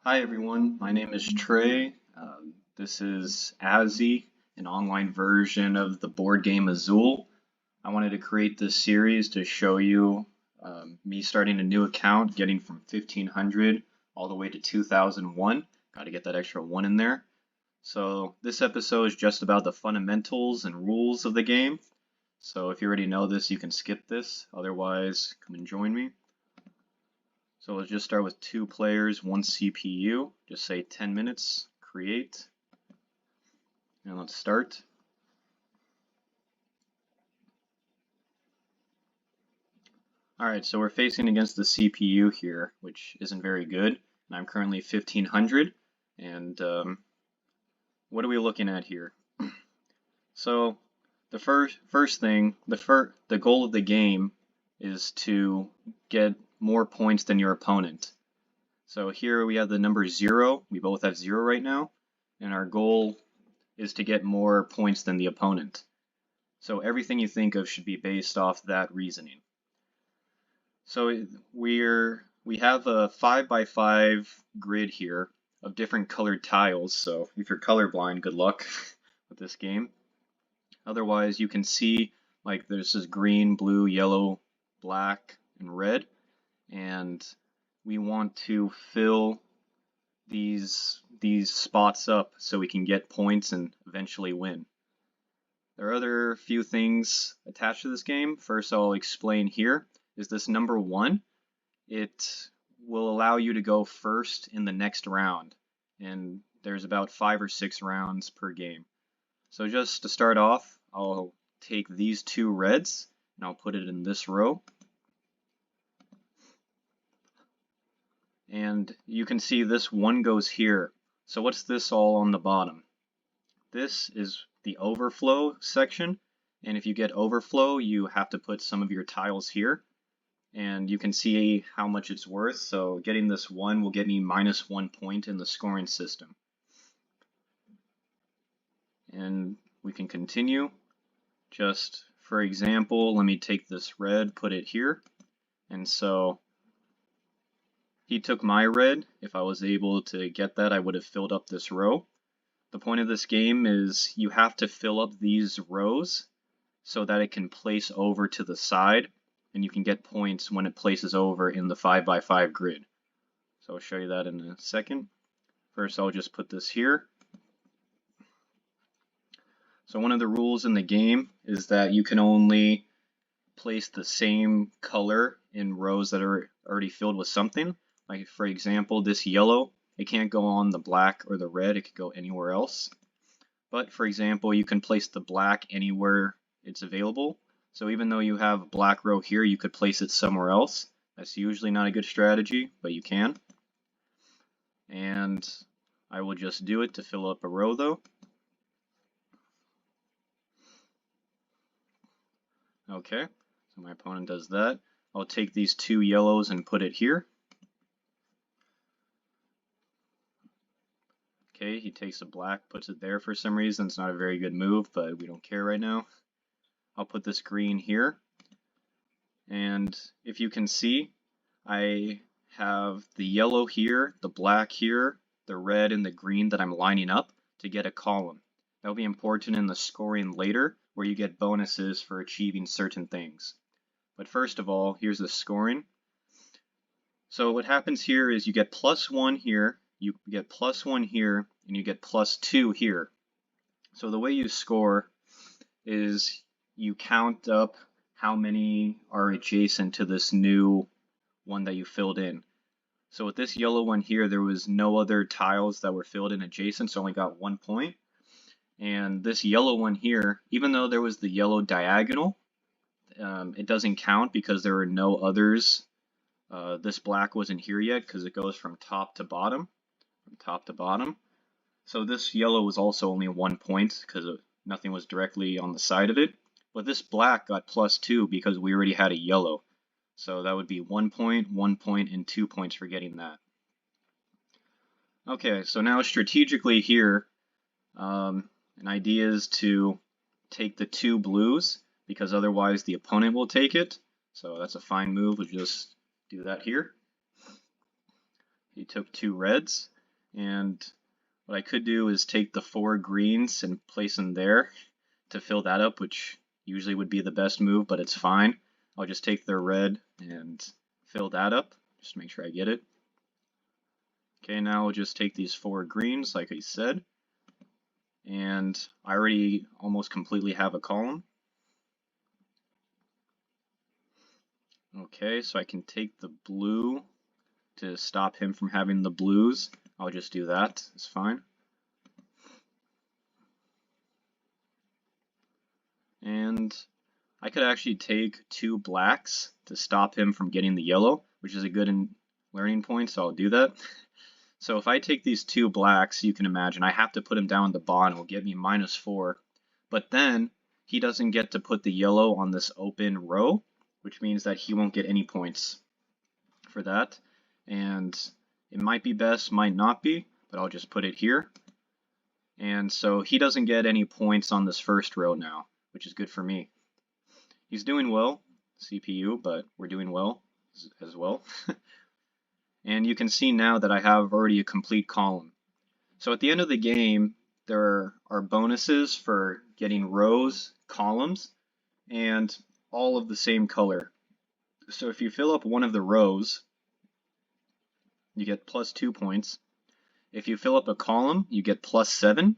Hi everyone, my name is Trey. This is Azee, an online version of the board game Azul. I wanted to create this series to show you me starting a new account, getting from 1500 all the way to 2001. Got to get that extra one in there. So this episode is just about the fundamentals and rules of the game. So if you already know this, you can skip this. Otherwise, come and join me. So let's just start with 2 players, 1 CPU. Just say 10 minutes, create, and let's start. Alright, so we're facing against the CPU here, which isn't very good. And I'm currently 1500. And what are we looking at here? So the first thing, the goal of the game is to get more points than your opponent. So here we have the number 0. We both have 0 right now. And our goal is to get more points than the opponent. So everything you think of should be based off that reasoning. So we have a 5x5 grid here of different colored tiles. So if you're colorblind, good luck with this game. Otherwise, you can see like there's this green, blue, yellow, black, and red. And we want to fill these spots up so we can get points and eventually win. There are other few things attached to this game. First, I'll explain here is this number 1. It will allow you to go first in the next round, and there's about 5 or 6 rounds per game. So just to start off, I'll take these 2 reds and I'll put it in this row. And you can see this 1 goes here. So what's this all on the bottom? This is the overflow section, and if you get overflow, you have to put some of your tiles here, and you can see how much it's worth. So getting this 1 will get me -1 point in the scoring system. And we can continue. Just for example, let me take this red, put it here, and so he took my red. If I was able to get that, I would have filled up this row. The point of this game is you have to fill up these rows so that it can place over to the side, and you can get points when it places over in the 5x5 grid. So I'll show you that in a second. First, I'll just put this here. So one of the rules in the game is that you can only place the same color in rows that are already filled with something. Like for example, this yellow, it can't go on the black or the red, it could go anywhere else. But for example, you can place the black anywhere it's available. So even though you have a black row here, you could place it somewhere else. That's usually not a good strategy, but you can. And I will just do it to fill up a row though. Okay, so my opponent does that. I'll take these 2 yellows and put it here. Okay, he takes a black, puts it there for some reason. It's not a very good move, but we don't care right now. I'll put this green here. And if you can see, I have the yellow here, the black here, the red and the green that I'm lining up to get a column. That'll be important in the scoring later, where you get bonuses for achieving certain things. But first of all, here's the scoring. So what happens here is you get +1 here, you get +1 here, and you get +2 here. So the way you score is you count up how many are adjacent to this new one that you filled in. So with this yellow one here, there was no other tiles that were filled in adjacent, so I only got 1 point. And this yellow one here, even though there was the yellow diagonal, it doesn't count because there were no others. This black wasn't here yet because it goes from top to bottom. So this yellow was also only 1 point because nothing was directly on the side of it. But this black got +2 because we already had a yellow. So that would be 1 point, 1 point, and 2 points for getting that. Okay, so now strategically here, an idea is to take the 2 blues because otherwise the opponent will take it. So that's a fine move. We'll just do that here. He took 2 reds, and what I could do is take the 4 greens and place them there to fill that up, which usually would be the best move, but it's fine. I'll just take their red and fill that up, just to make sure I get it. Okay, now I'll just take these 4 greens, like I said, and I already almost completely have a column. Okay, so I can take the blue to stop him from having the blues. I'll just do that, it's fine. And I could actually take 2 blacks to stop him from getting the yellow, which is a good learning point, so I'll do that. So if I take these 2 blacks, you can imagine I have to put him down the bottom. It will get me -4. But then he doesn't get to put the yellow on this open row, which means that he won't get any points for that. And it might be best, might not be, but I'll just put it here. And so he doesn't get any points on this first row now, which is good for me. He's doing well, CPU, but we're doing well as well. And you can see now that I have already a complete column. So at the end of the game, there are bonuses for getting rows, columns, and all of the same color. So if you fill up one of the rows, you get +2 points. If you fill up a column, you get +7.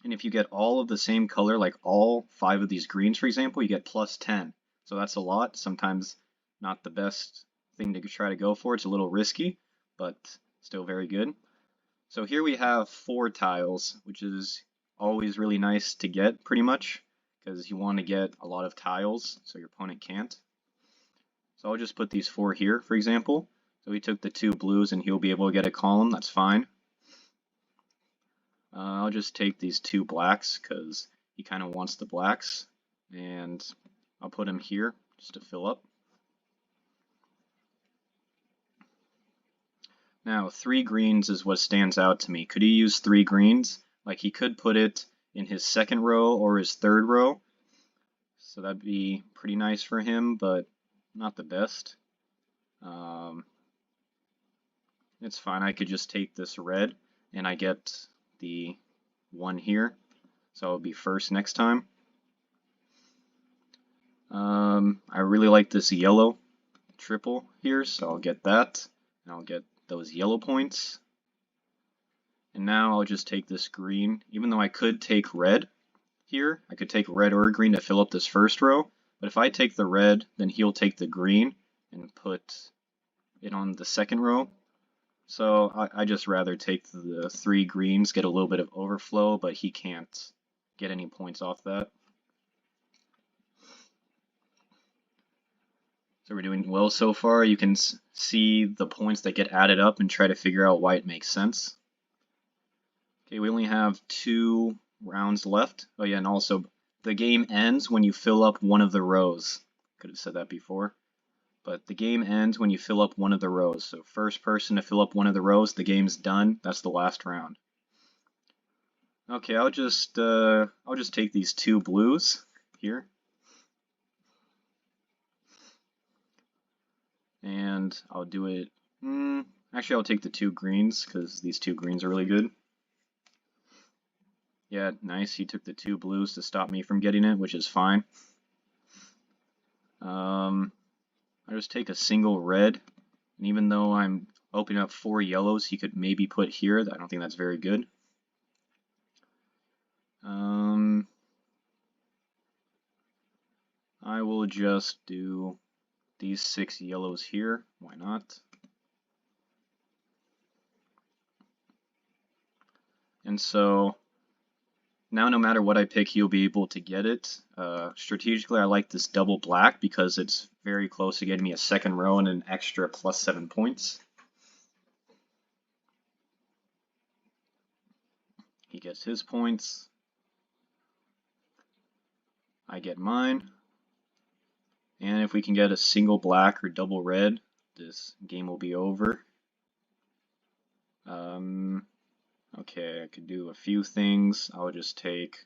And if you get all of the same color, like all 5 of these greens, for example, you get +10. So that's a lot. Sometimes not the best thing to try to go for. It's a little risky, but still very good. So here we have 4 tiles, which is always really nice to get, pretty much, because you want to get a lot of tiles so your opponent can't. So I'll just put these 4 here, for example. So he took the 2 blues and he'll be able to get a column, that's fine. I'll just take these 2 blacks because he kind of wants the blacks, and I'll put him here just to fill up. Now 3 greens is what stands out to me. Could he use 3 greens? Like he could put it in his second row or his third row, so that'd be pretty nice for him, but not the best. It's fine, I could just take this red and I get the 1 here, so I'll be first next time. I really like this yellow triple here, so I'll get that, and I'll get those yellow points. And now I'll just take this green, even though I could take red here. I could take red or green to fill up this first row, but if I take the red, then he'll take the green and put it on the second row. So I just rather take the 3 greens, get a little bit of overflow, but he can't get any points off that. So we're doing well so far. You can see the points that get added up and try to figure out why it makes sense. Okay, we only have 2 rounds left. Oh yeah, and also the game ends when you fill up one of the rows. Could have said that before. But the game ends when you fill up one of the rows. So first person to fill up one of the rows, the game's done. That's the last round. Okay, I'll just take these 2 blues here. And I'll do it, actually I'll take the 2 greens because these 2 greens are really good. Yeah, nice, he took the 2 blues to stop me from getting it, which is fine. I just take a single red, and even though I'm opening up 4 yellows, he could maybe put here. I don't think that's very good. I will just do these 6 yellows here. Why not? And so now no matter what I pick, he'll be able to get it. Strategically, I like this double black because it's very close to getting me a second row and an extra +7 points. He gets his points. I get mine. And if we can get a single black or double red, this game will be over. Okay, I could do a few things. I'll just take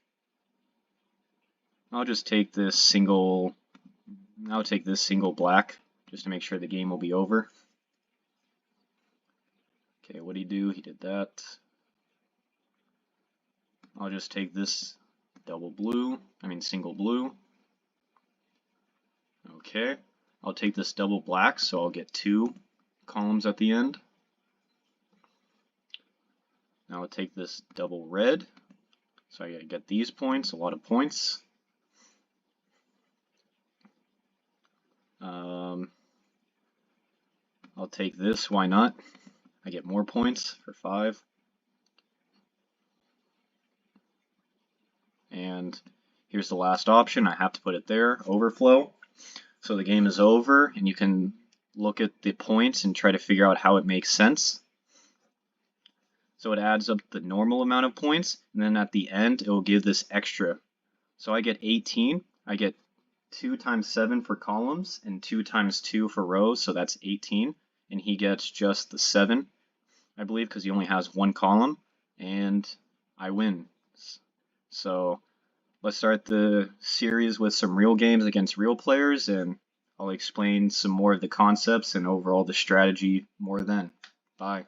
this single. I'll take this single black just to make sure the game will be over. Okay, what'd he do? He did that. I'll just take this single blue. Okay, I'll take this double black, so I'll get 2 columns at the end. Now I'll take this double red, so I get these points, a lot of points. I'll take this, why not? I get more points for 5. And here's the last option, I have to put it there, overflow. So the game is over, and you can look at the points and try to figure out how it makes sense. So it adds up the normal amount of points, and then at the end it will give this extra. So I get 18, I get 2 times 7 for columns, and 2 times 2 for rows, so that's 18. And he gets just the 7, I believe, because he only has 1 column, and I win. So let's start the series with some real games against real players, and I'll explain some more of the concepts and overall the strategy more then. Bye.